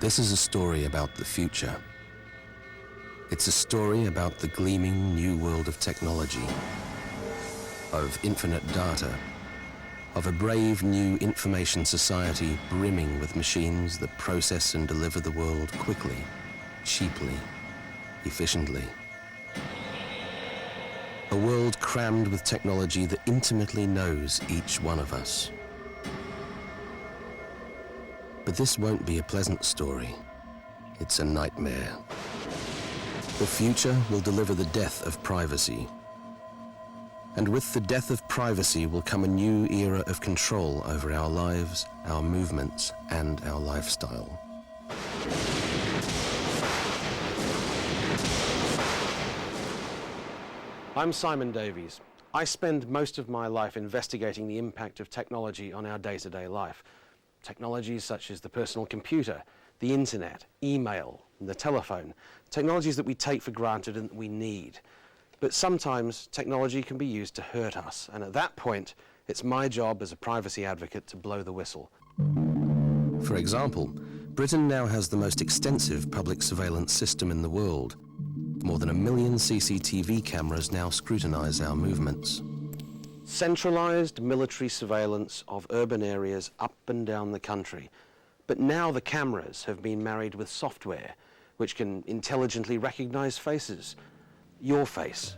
This is a story about the future. It's a story about the gleaming new world of technology, of infinite data, of a brave new information society brimming with machines that process and deliver the world quickly, cheaply, efficiently. A world crammed with technology that intimately knows each one of us. But this won't be a pleasant story. It's a nightmare. The future will deliver the death of privacy. And with the death of privacy will come a new era of control over our lives, our movements, and our lifestyle. I'm Simon Davies. I spend most of my life investigating the impact of technology on our day-to-day life. Technologies such as the personal computer, the internet, email, and the telephone. Technologies that we take for granted and that we need. But sometimes technology can be used to hurt us, and at that point, it's my job as a privacy advocate to blow the whistle. For example, Britain now has the most extensive public surveillance system in the world. More than 1 million CCTV cameras now scrutinize our movements. Centralized military surveillance of urban areas up and down the country. But now the cameras have been married with software which can intelligently recognize faces. Your face,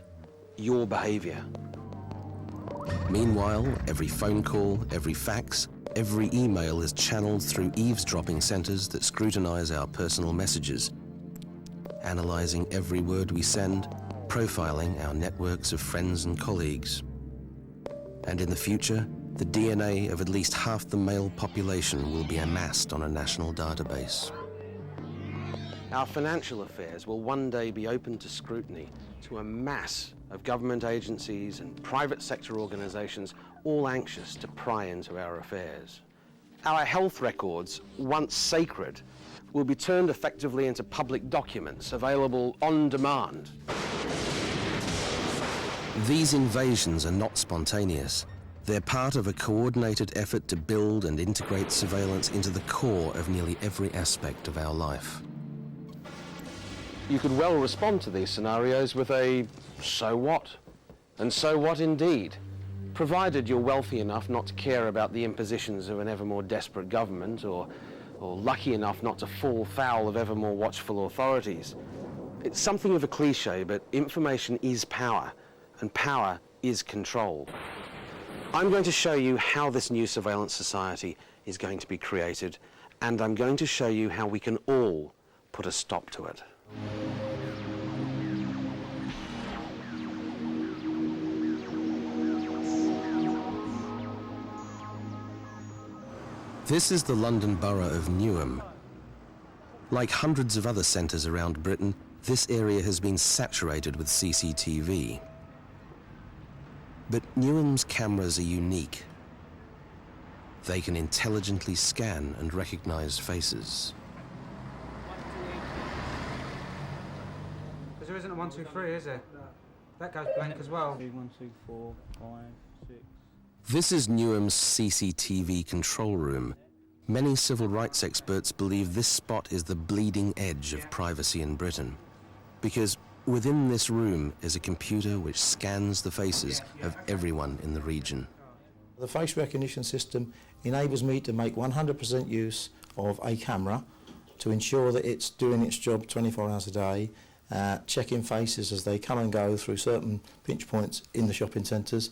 your behavior. Meanwhile, every phone call, every fax, every email is channeled through eavesdropping centers that scrutinize our personal messages, analyzing every word we send, profiling our networks of friends and colleagues. And in the future, the DNA of at least half the male population will be amassed on a national database. Our financial affairs will one day be open to scrutiny to a mass of government agencies and private sector organizations, all anxious to pry into our affairs. Our health records, once sacred, will be turned effectively into public documents available on demand. These invasions are not spontaneous. They're part of a coordinated effort to build and integrate surveillance into the core of nearly every aspect of our life. You could well respond to these scenarios with a "so what?" And so what indeed, provided you're wealthy enough not to care about the impositions of an ever more desperate government or lucky enough not to fall foul of ever more watchful authorities. It's something of a cliche, but information is power, and power is control. I'm going to show you how this new surveillance society is going to be created, and I'm going to show you how we can all put a stop to it. This is the London borough of Newham. Like hundreds of other centres around Britain, this area has been saturated with CCTV. But Newham's cameras are unique. They can intelligently scan and recognise faces. Because there isn't a 1, 2, 3, is there? That goes blank as well. 1, 2, 4, 5, 6. This is Newham's CCTV control room. Many civil rights experts believe this spot is the bleeding edge of privacy in Britain. Because within this room is a computer which scans the faces of everyone in the region. The face recognition system enables me to make 100% use of a camera to ensure that it's doing its job 24 hours a day, checking faces as they come and go through certain pinch points in the shopping centres,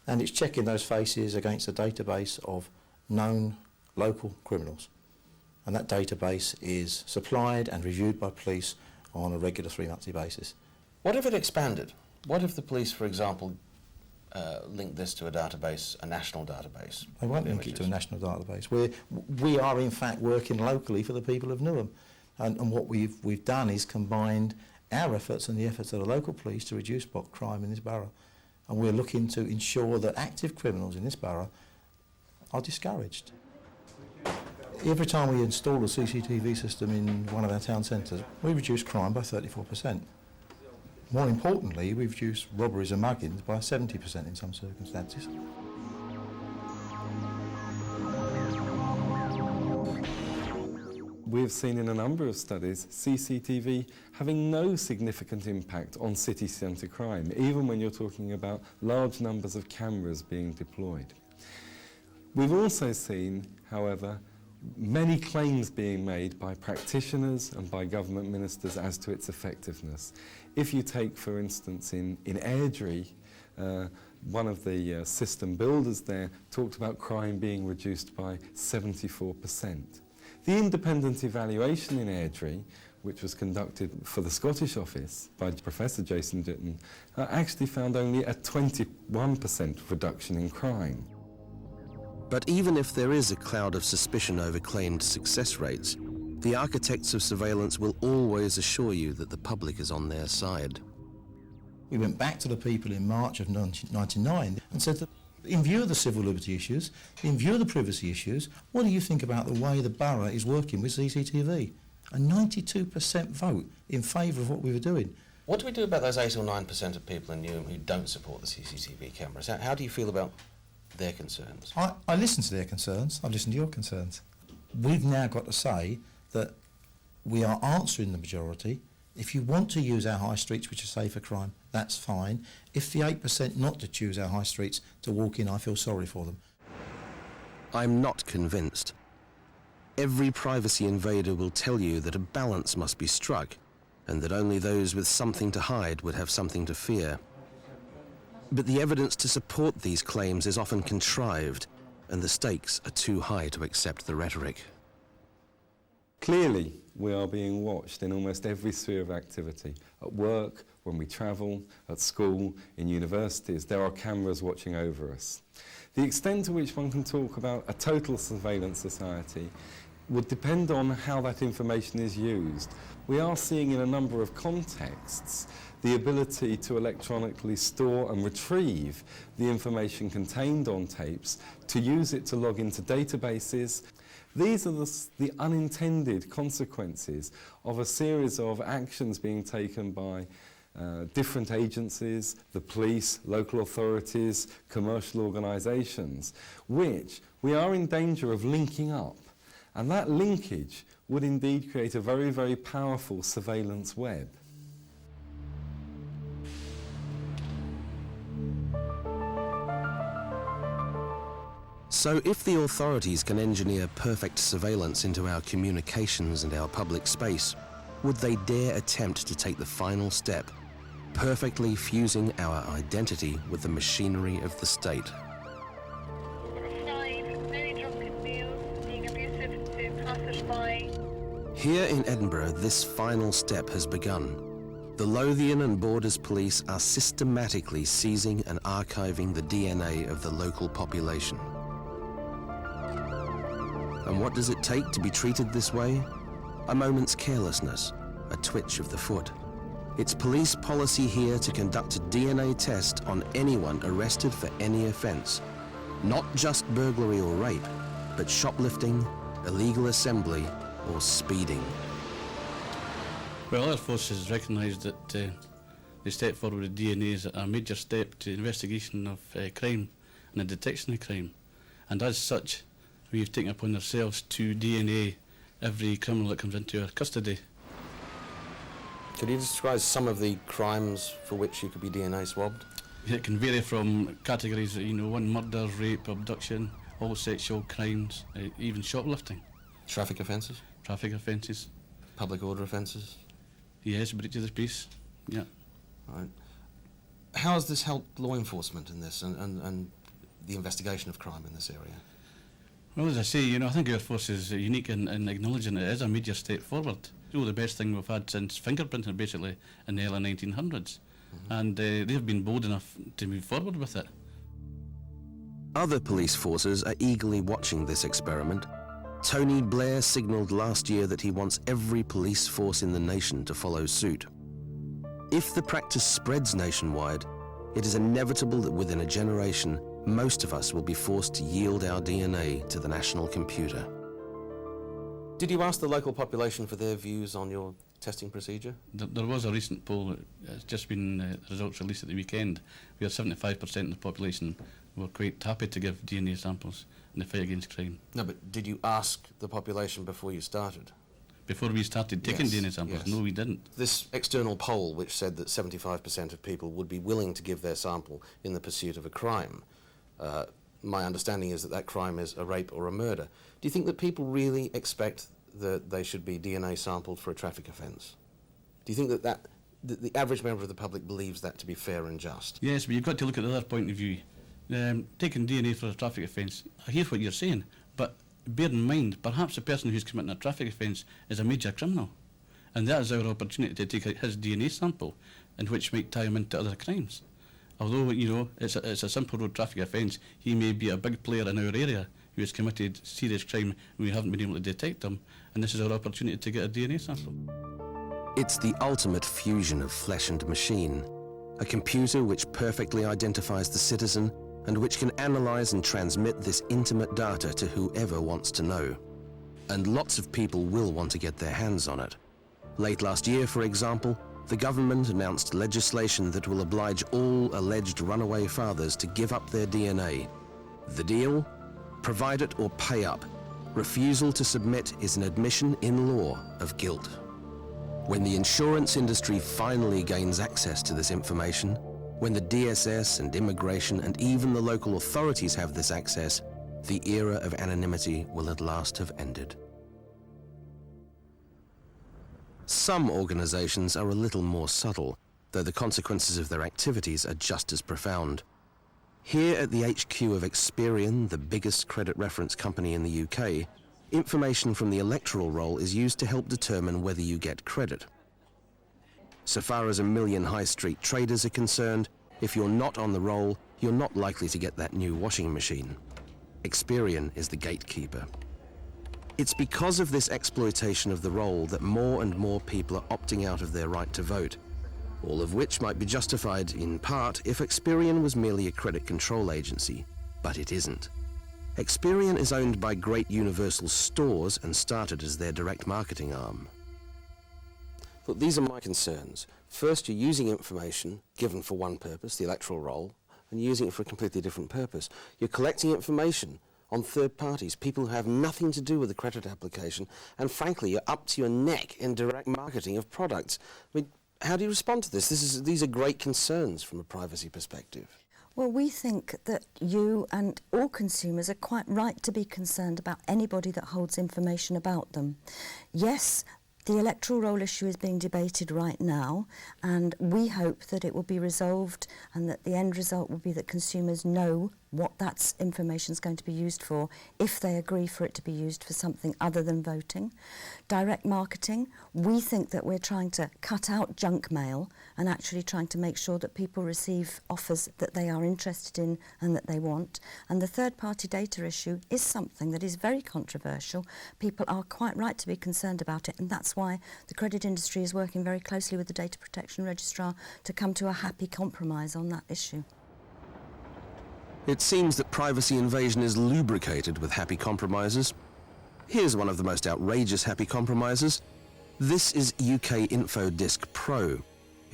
and it's checking those faces against a database of known local criminals. And that database is supplied and reviewed by police on a regular 3-monthly basis. What if it expanded? What if the police, for example, linked this to a database, a national database? They won't link it to a national database. We are in fact working locally for the people of Newham. And what we've done is combined our efforts and the efforts of the local police to reduce block crime in this borough. And we're looking to ensure that active criminals in this borough are discouraged. Every time we install a CCTV system in one of our town centres, we reduce crime by 34%. More importantly, we've reduced robberies and muggings by 70% in some circumstances. we've seen in a number of studies CCTV having no significant impact on city centre crime, even when you're talking about large numbers of cameras being deployed. We've also seen, however, many claims being made by practitioners and by government ministers as to its effectiveness. If you take, for instance, in Airdrie, one of the system builders there talked about crime being reduced by 74%. The independent evaluation in Airdrie, which was conducted for the Scottish office by Professor Jason Ditton, actually found only a 21% reduction in crime. But even if there is a cloud of suspicion over claimed success rates, the architects of surveillance will always assure you that the public is on their side. We went back to the people in March of 1999 and said that in view of the civil liberty issues, in view of the privacy issues, what do you think about the way the borough is working with CCTV? A 92% vote in favour of what we were doing. What do we do about those 8 or 9% of people in Newham who don't support the CCTV cameras? How do you feel about their concerns? I listen to their concerns, I listen to your concerns. We've now got to say that we are answering the majority. If you want to use our high streets which are safe for crime, that's fine. If the 8% not to choose our high streets to walk in, I feel sorry for them. I'm not convinced. Every privacy invader will tell you that a balance must be struck and that only those with something to hide would have something to fear. But the evidence to support these claims is often contrived, and the stakes are too high to accept the rhetoric. Clearly, we are being watched in almost every sphere of activity. At work, when we travel, at school, in universities, there are cameras watching over us. The extent to which one can talk about a total surveillance society would depend on how that information is used. We are seeing in a number of contexts the ability to electronically store and retrieve the information contained on tapes, to use it to log into databases. These are the unintended consequences of a series of actions being taken by different agencies, the police, local authorities, commercial organisations, which we are in danger of linking up. And that linkage would indeed create a very, very powerful surveillance web. So if the authorities can engineer perfect surveillance into our communications and our public space, would they dare attempt to take the final step, perfectly fusing our identity with the machinery of the state? 5, very drunken male, being abusive to passers-by. Here in Edinburgh, this final step has begun. The Lothian and Borders Police are systematically seizing and archiving the DNA of the local population. And what does it take to be treated this way? A moment's carelessness, a twitch of the foot. It's police policy here to conduct a DNA test on anyone arrested for any offence. Not just burglary or rape, but shoplifting, illegal assembly, or speeding. Well, our forces recognised that the step forward with DNA is a major step to investigation of crime and the detection of crime. And as such, we've taken upon ourselves to DNA every criminal that comes into our custody. Could you describe some of the crimes for which you could be DNA swabbed? It can vary from categories, one murder, rape, abduction, all sexual crimes, even shoplifting. Traffic offences? Traffic offences. Public order offences? Yes, breach of the peace, yeah. Right. How has this helped law enforcement in this and the investigation of crime in this area? Well, as I say, I think our force is unique in acknowledging it is a major step forward. The best thing we've had since fingerprinting, basically, in the early 1900s. Mm-hmm. And they've been bold enough to move forward with it. Other police forces are eagerly watching this experiment. Tony Blair signalled last year that he wants every police force in the nation to follow suit. If the practice spreads nationwide, it is inevitable that within a generation, most of us will be forced to yield our DNA to the national computer. Did you ask the local population for their views on your testing procedure? There was a recent poll, it's just been results released at the weekend. We had 75% of the population were quite happy to give DNA samples in the fight against crime. No, but did you ask the population before you started? before we started taking Yes, DNA samples. yes. No, we didn't. This external poll, which said that 75% of people would be willing to give their sample in the pursuit of a crime, my understanding is that that crime is a rape or a murder. Do you think that people really expect that they should be DNA sampled for a traffic offence? Do you think that the average member of the public believes that to be fair and just? Yes, but you've got to look at the other point of view. Taking DNA for a traffic offence, I hear what you're saying, but bear in mind, perhaps the person who's committing a traffic offence is a major criminal, and that is our opportunity to take his DNA sample, and which might tie him into other crimes. Although, you know, it's a simple road traffic offence, he may be a big player in our area who has committed serious crime and we haven't been able to detect him, and this is our opportunity to get a DNA sample. It's the ultimate fusion of flesh and machine, a computer which perfectly identifies the citizen and which can analyse and transmit this intimate data to whoever wants to know. And lots of people will want to get their hands on it. Late last year, for example, the government announced legislation that will oblige all alleged runaway fathers to give up their DNA. The deal? Provide it or pay up. Refusal to submit is an admission in law of guilt. When the insurance industry finally gains access to this information, when the DSS and immigration and even the local authorities have this access, the era of anonymity will at last have ended. Some organizations are a little more subtle, though the consequences of their activities are just as profound. Here at the HQ of Experian, the biggest credit reference company in the UK, information from the electoral roll is used to help determine whether you get credit. So far as 1 million high street traders are concerned, if you're not on the roll, you're not likely to get that new washing machine. Experian is the gatekeeper. It's because of this exploitation of the roll that more and more people are opting out of their right to vote, all of which might be justified in part if Experian was merely a credit control agency, but it isn't. Experian is owned by Great Universal Stores and started as their direct marketing arm. Look, these are my concerns. First, you're using information given for one purpose, the electoral roll, and you're using it for a completely different purpose. You're collecting information on third parties, people who have nothing to do with the credit application, and frankly, you're up to your neck in direct marketing of products. I mean, how do you respond to this? These are great concerns from a privacy perspective. Well, we think that you and all consumers are quite right to be concerned about anybody that holds information about them. Yes, the electoral roll issue is being debated right now, and we hope that it will be resolved and that the end result will be that consumers know what that information is going to be used for if they agree for it to be used for something other than voting. Direct marketing, we think that we're trying to cut out junk mail and actually trying to make sure that people receive offers that they are interested in and that they want. And the third-party data issue is something that is very controversial. People are quite right to be concerned about it, and that's why the credit industry is working very closely with the Data Protection Registrar to come to a happy compromise on that issue. It seems that privacy invasion is lubricated with happy compromises. Here's one of the most outrageous happy compromises. This is UK Info Disk Pro.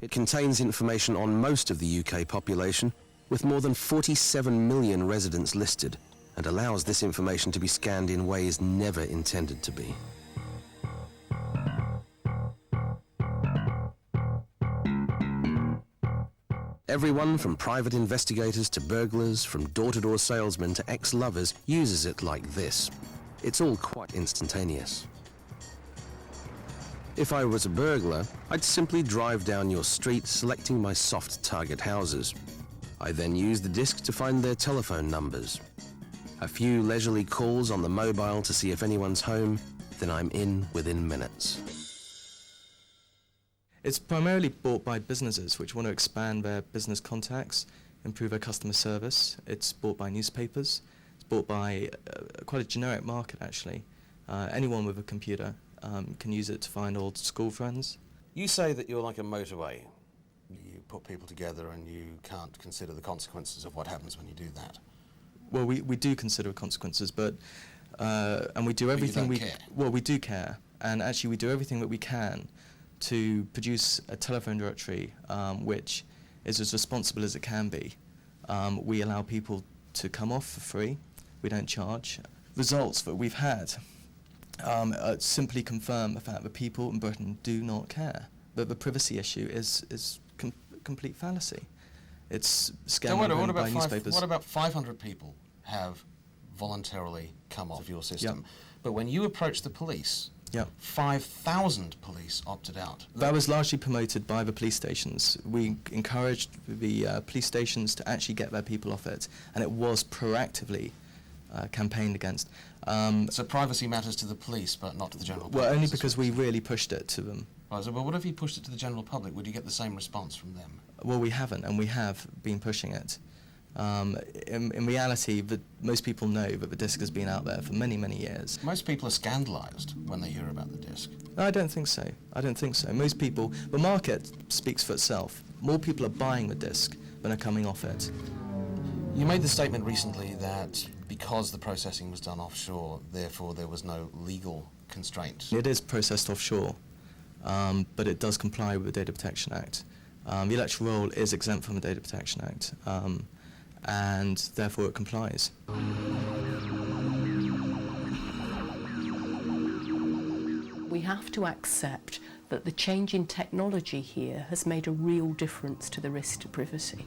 It contains information on most of the UK population, with more than 47 million residents listed, and allows this information to be scanned in ways never intended to be. Everyone from private investigators to burglars, from door-to-door salesmen to ex-lovers uses it like this. It's all quite instantaneous. If I was a burglar, I'd simply drive down your street selecting my soft target houses. I then use the disk to find their telephone numbers. A few leisurely calls on the mobile to see if anyone's home, then I'm in within minutes. It's primarily bought by businesses which want to expand their business contacts, improve their customer service. It's bought by newspapers. It's bought by quite a generic market, actually. Anyone with a computer can use it to find old school friends. You say that you're like a motorway. You put people together and you can't consider the consequences of what happens when you do that. Well, we do consider consequences, but and we do everything But you don't care. Well, we do care, and actually we do everything that we can to produce a telephone directory which is as responsible as it can be. We allow people to come off for free. We don't charge. Results that we've had simply confirm the fact that people in Britain do not care. But the privacy issue is complete fallacy. It's scamming by newspapers. What about 500 people have voluntarily come off your system? Yep. But when you approached the police, Yep. 5,000 police opted out. That was largely promoted by the police stations. We encouraged the police stations to actually get their people off it, and it was proactively campaigned against. So privacy matters to the police, but not to the general public? Well, only because we really pushed it to them. Right, so, but what if you pushed it to the general public? Would you get the same response from them? Well, we haven't, and we have been pushing it. In reality, most people know that the disc has been out there for many, many years. Most people are scandalised when they hear about the disc. No, I don't think so. I don't think so. Most people, the market speaks for itself. More people are buying the disc than are coming off it. You made the statement recently that because the processing was done offshore, therefore there was no legal constraint. It is processed offshore, but it does comply with the Data Protection Act. The electoral roll is exempt from the Data Protection Act, and therefore it complies. We have to accept that the change in technology here has made a real difference to the risk to privacy.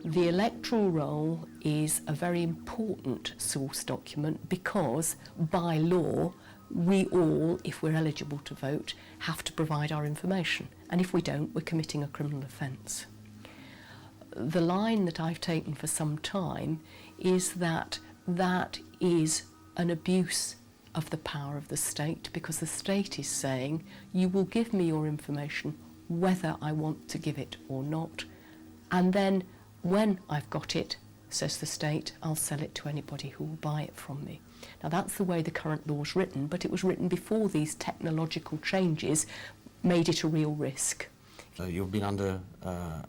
The electoral roll is a very important source document because, by law, we all, if we're eligible to vote, have to provide our information. And if we don't, we're committing a criminal offence. The line that I've taken for some time is that that is an abuse of the power of the state, because the state is saying, you will give me your information whether I want to give it or not, and then when I've got it, says the state, I'll sell it to anybody who will buy it from me. Now that's the way the current law's written, but it was written before these technological changes made it a real risk. So you've been under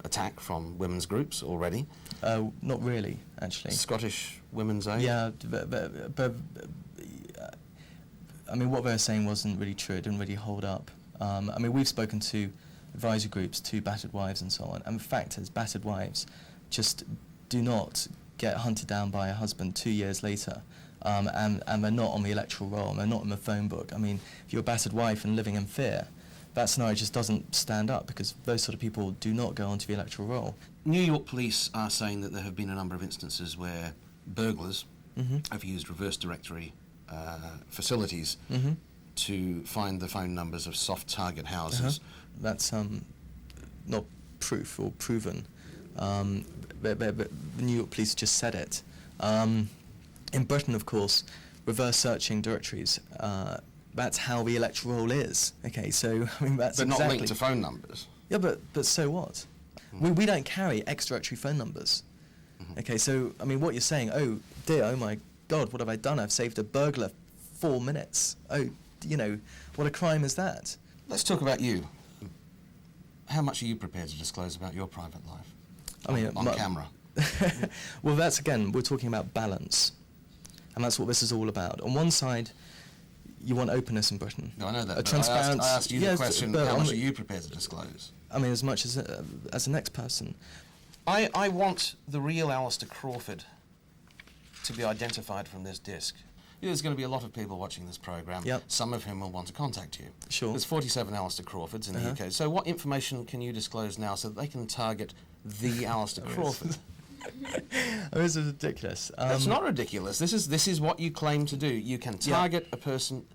attack from women's groups already? Not really, actually. Scottish Women's Aid? Yeah, but I mean, what they were saying wasn't really true. It didn't really hold up. I mean, we've spoken to advisory groups, to battered wives and so on, and the fact is, battered wives just do not get hunted down by a husband 2 years later, and they're not on the electoral roll, and they're not in the phone book. I mean, if you're a battered wife and living in fear, that scenario just doesn't stand up, because those sort of people do not go onto the electoral roll. New York police are saying that there have been a number of instances where burglars have used reverse directory facilities to find the phone numbers of soft target houses. That's not proof or proven. The New York police just said it. In Britain, of course, reverse searching directories, that's how the electoral roll is. Okay, so I mean that's but exactly... not linked to phone numbers. Yeah, but so what? We don't carry ex-directory phone numbers. Okay, so I mean, what you're saying? Oh dear, oh my God, what have I done? I've saved a burglar 4 minutes. Oh, you know, what a crime is that? Let's talk about you. How much are you prepared to disclose about your private life? I mean, on camera. Well, that's again, we're talking about balance, and that's what this is all about. On one side, you want openness in Britain. No, I know that. A transparent. I asked you the question: how much are you prepared to disclose? I mean, as much as the next person. I want the real Alistair Crawford to be identified from this disc. You know, there's going to be a lot of people watching this programme, some of whom will want to contact you. Sure. There's 47 Alistair Crawfords in the UK. So what information can you disclose now so that they can target the Alistair Crawford? Oh, this is ridiculous. That's not ridiculous. This is what you claim to do. You can target a person.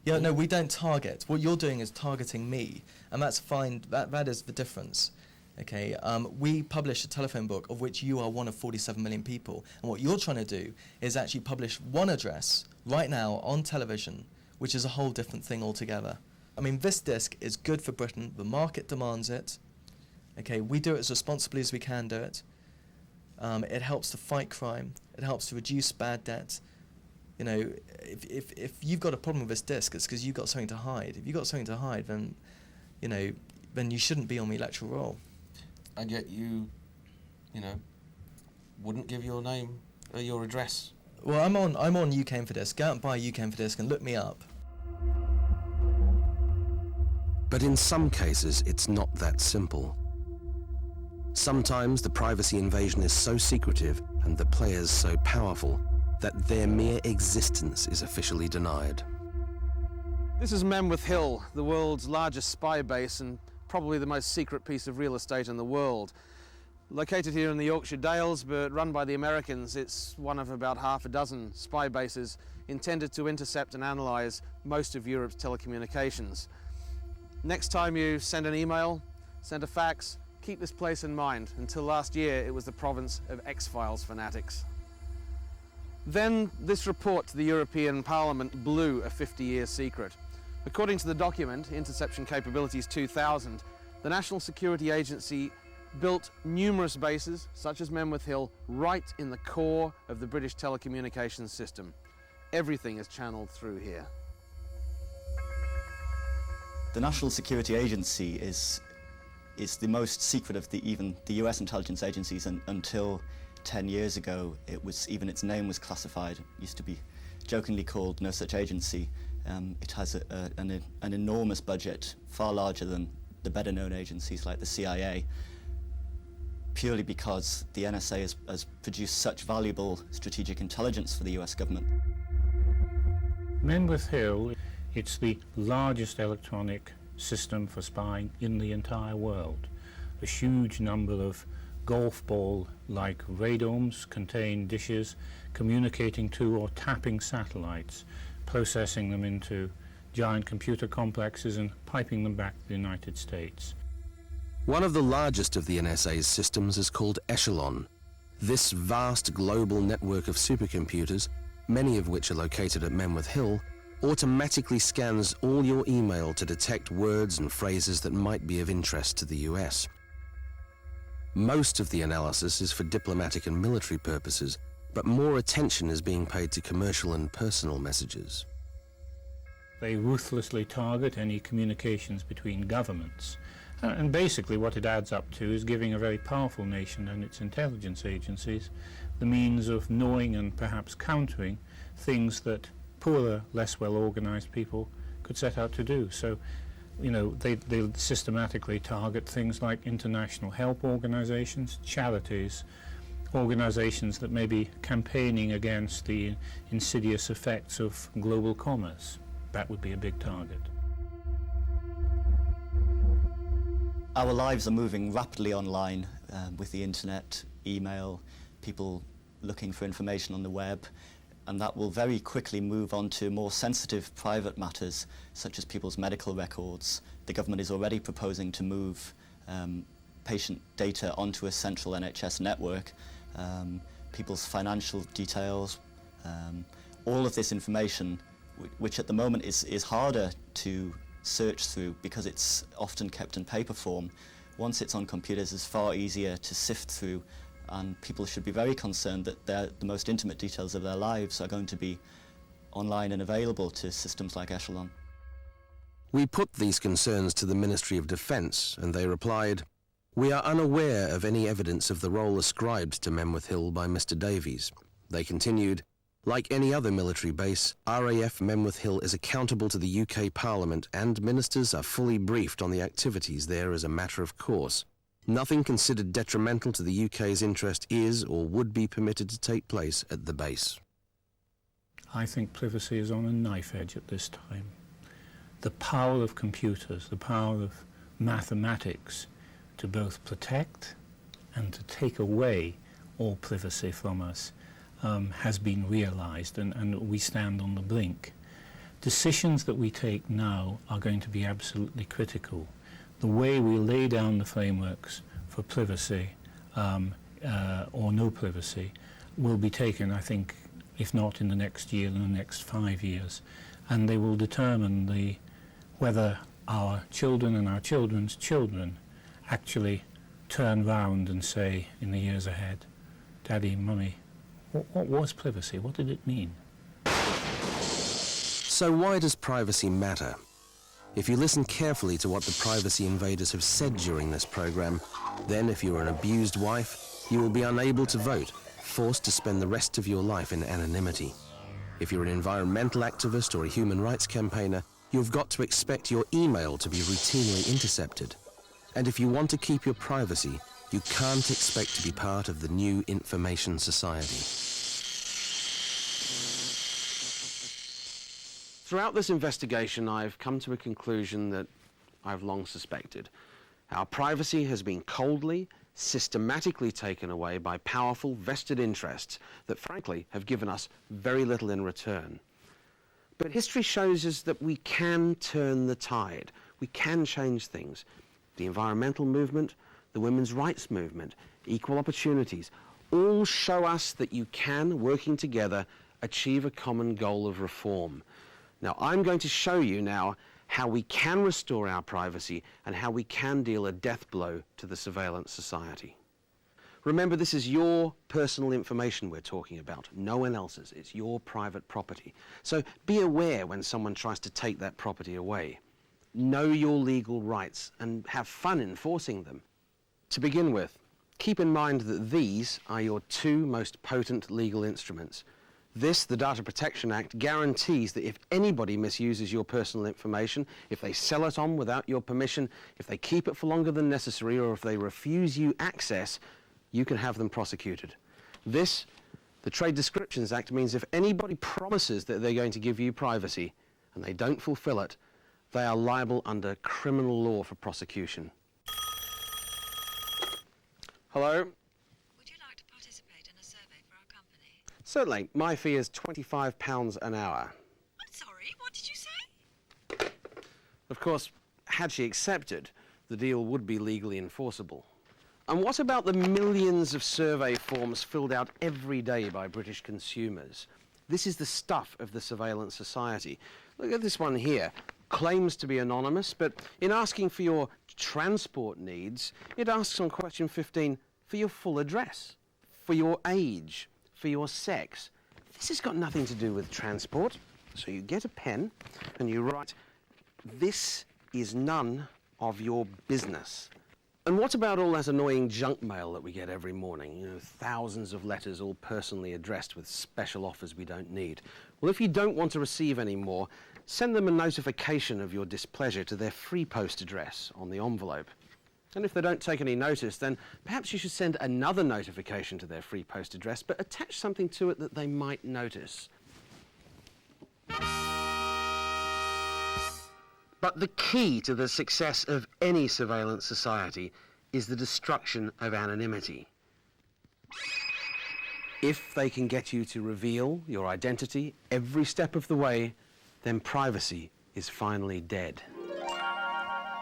Yeah, no, we don't target. What you're doing is targeting me, and that's fine. That is the difference. Okay, we publish a telephone book of which you are one of 47 million people, and what you're trying to do is actually publish one address right now on television, which is a whole different thing altogether. I mean, this disc is good for Britain. The market demands it. Okay, we do it as responsibly as we can do it. It helps to fight crime. It helps to reduce bad debt. You know, if you've got a problem with this disc, it's because you've got something to hide. If you've got something to hide, then, you know, then you shouldn't be on the electoral roll. And yet you know, wouldn't give your name, your address. Well, I'm on UK Info Disc. Go out and buy UK Info Disc and look me up. But in some cases, it's not that simple. Sometimes the privacy invasion is so secretive and the players so powerful that their mere existence is officially denied. This is Menwith Hill, the world's largest spy base and probably the most secret piece of real estate in the world. Located here in the Yorkshire Dales, but run by the Americans, it's one of about half a dozen spy bases intended to intercept and analyse most of Europe's telecommunications. Next time you send an email, send a fax, keep this place in mind. Until last year, it was the province of X-Files fanatics. Then this report to the European Parliament blew a 50-year secret. According to the document, Interception Capabilities 2000, the National Security Agency built numerous bases, such as Menwith Hill, right in the core of the British telecommunications system. Everything is channeled through here. The National Security Agency is the most secret of even the US intelligence agencies, and until 10 years ago, even its name was classified. It used to be jokingly called No Such Agency. It has an enormous budget, far larger than the better-known agencies like the CIA, purely because the NSA has produced such valuable strategic intelligence for the US government. Menwith Hill, it's the largest electronic system for spying in the entire world. A huge number of golf ball-like radomes contain dishes communicating to or tapping satellites, processing them into giant computer complexes and piping them back to the United States. One of the largest of the NSA's systems is called Echelon. This vast global network of supercomputers, many of which are located at Menwith Hill, automatically scans all your email to detect words and phrases that might be of interest to the US. Most of the analysis is for diplomatic and military purposes, but more attention is being paid to commercial and personal messages. They ruthlessly target any communications between governments. And basically what it adds up to is giving a very powerful nation and its intelligence agencies the means of knowing and perhaps countering things that poorer, less well-organized people could set out to do. So, you know, they systematically target things like international help organizations, charities, organizations that may be campaigning against the insidious effects of global commerce. That would be a big target. Our lives are moving rapidly online with the internet, email, people looking for information on the web, and that will very quickly move on to more sensitive private matters such as people's medical records. The government is already proposing to move patient data onto a central NHS network, people's financial details, all of this information, which at the moment is harder to search through because it's often kept in paper form. Once it's on computers, it's far easier to sift through, and people should be very concerned that the most intimate details of their lives are going to be online and available to systems like Echelon. We put these concerns to the Ministry of Defence, and they replied, "We are unaware of any evidence of the role ascribed to Menwith Hill by Mr. Davies." They continued, "Like any other military base, RAF Menwith Hill is accountable to the UK Parliament, and ministers are fully briefed on the activities there as a matter of course. Nothing considered detrimental to the UK's interest is or would be permitted to take place at the base." I think privacy is on a knife edge at this time. The power of computers, the power of mathematics to both protect and to take away all privacy from us has been realized, and we stand on the brink. Decisions that we take now are going to be absolutely critical. The way we lay down the frameworks for privacy or no privacy will be taken, I think, if not in the next year, in the next 5 years, and they will determine whether our children and our children's children actually turn round and say in the years ahead, "Daddy, Mummy, what was privacy? What did it mean?" So why does privacy matter? If you listen carefully to what the privacy invaders have said during this program, then if you're an abused wife, you will be unable to vote, forced to spend the rest of your life in anonymity. If you're an environmental activist or a human rights campaigner, you've got to expect your email to be routinely intercepted. And if you want to keep your privacy, you can't expect to be part of the new information society. Throughout this investigation, I've come to a conclusion that I've long suspected. Our privacy has been coldly, systematically taken away by powerful vested interests that frankly have given us very little in return. But history shows us that we can turn the tide. We can change things. The environmental movement, the women's rights movement, equal opportunities, all show us that you can, working together, achieve a common goal of reform. Now, I'm going to show you now how we can restore our privacy and how we can deal a death blow to the surveillance society. Remember, this is your personal information we're talking about, no one else's. It's your private property. So be aware when someone tries to take that property away. Know your legal rights and have fun enforcing them. To begin with, keep in mind that these are your two most potent legal instruments. This, the Data Protection Act, guarantees that if anybody misuses your personal information, if they sell it on without your permission, if they keep it for longer than necessary, or if they refuse you access, you can have them prosecuted. This, the Trade Descriptions Act, means if anybody promises that they're going to give you privacy and they don't fulfill it, they are liable under criminal law for prosecution. Hello? Would you like to participate in a survey for our company? Certainly. My fee is £25 an hour. I'm sorry, what did you say? Of course, had she accepted, the deal would be legally enforceable. And what about the millions of survey forms filled out every day by British consumers? This is the stuff of the surveillance society. Look at this one here. Claims to be anonymous, but in asking for your transport needs, it asks on question 15 for your full address, for your age, for your sex. This has got nothing to do with transport. So you get a pen and you write, "This is none of your business." And what about all that annoying junk mail that we get every morning? You know, thousands of letters all personally addressed with special offers we don't need. Well, if you don't want to receive any more, send them a notification of your displeasure to their free post address on the envelope. And if they don't take any notice, then perhaps you should send another notification to their free post address, but attach something to it that they might notice. But the key to the success of any surveillance society is the destruction of anonymity. If they can get you to reveal your identity every step of the way, then privacy is finally dead.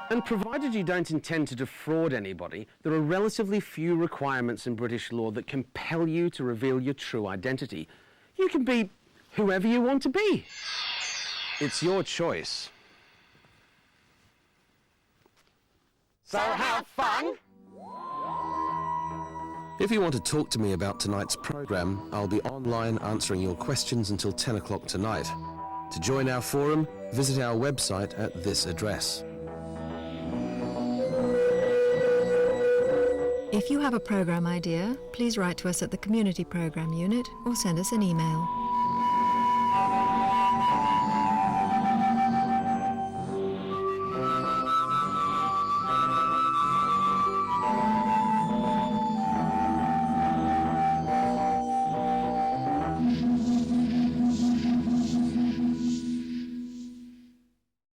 And provided you don't intend to defraud anybody, there are relatively few requirements in British law that compel you to reveal your true identity. You can be whoever you want to be. It's your choice. So have fun! If you want to talk to me about tonight's programme, I'll be online answering your questions until 10 o'clock tonight. To join our forum, visit our website at this address. If you have a programme idea, please write to us at the Community Programme Unit or send us an email.